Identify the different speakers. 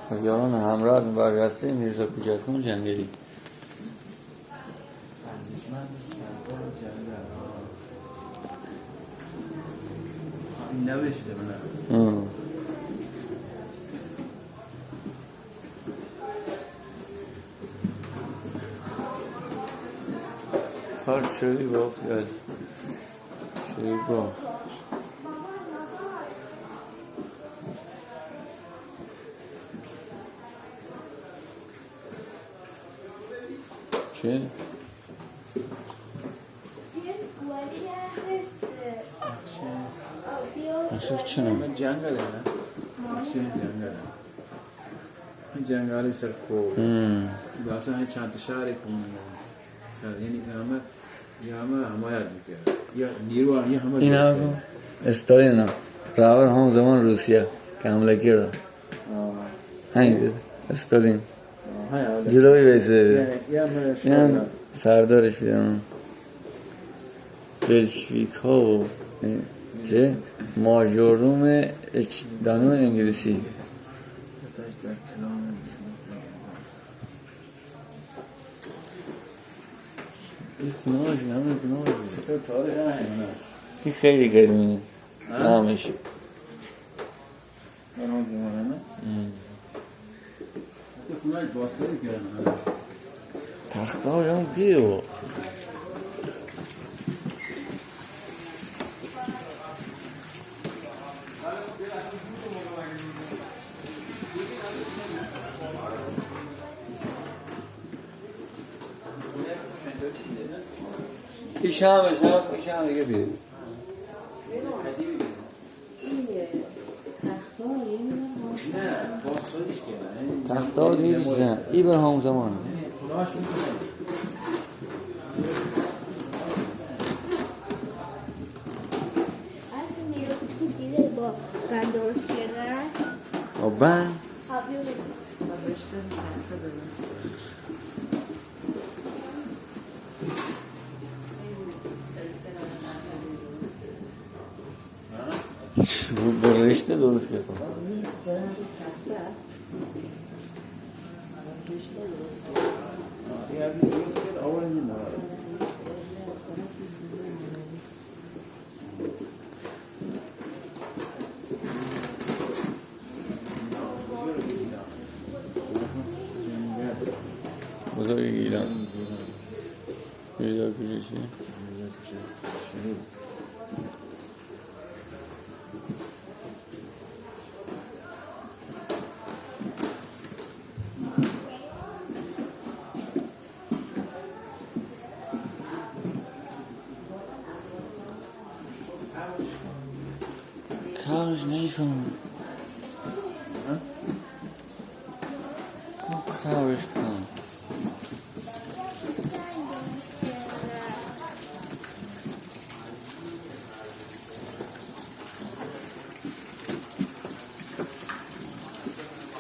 Speaker 1: از یاران همراه برجسته میرزا کوچکان جنگلی.
Speaker 2: ارزشمند سردار جنگل. این نوشته من.
Speaker 1: فرض شدی گفت یاد شدی گفت چه؟ عاشق چه نه؟
Speaker 2: جنگل نه؟ چه جنگل؟ این جنگلی سر کوه. واسه این چند تا شهری کنن. سر یعنی همه حمایت میکرد. یا نیروها یا همه.
Speaker 1: این هم استالین هم راور هم زمان روسیه که حمله کرد. همین استالین. جلوی ویسه. این سردارش بیدم. بلشویک ها و چه ماجوروم دانو انگلیسی. گناهش همه گناهش این خیلی قدیمه نامش تخته های هم بیو ایشان دیگه بیه تخته ها دیگه بیزن ای بر هم زمان
Speaker 3: بند درست کردن
Speaker 1: با بند با رشته درست کرد بزرگ گیلان میرزا کوچکشی کارش نیفهم کارش کنم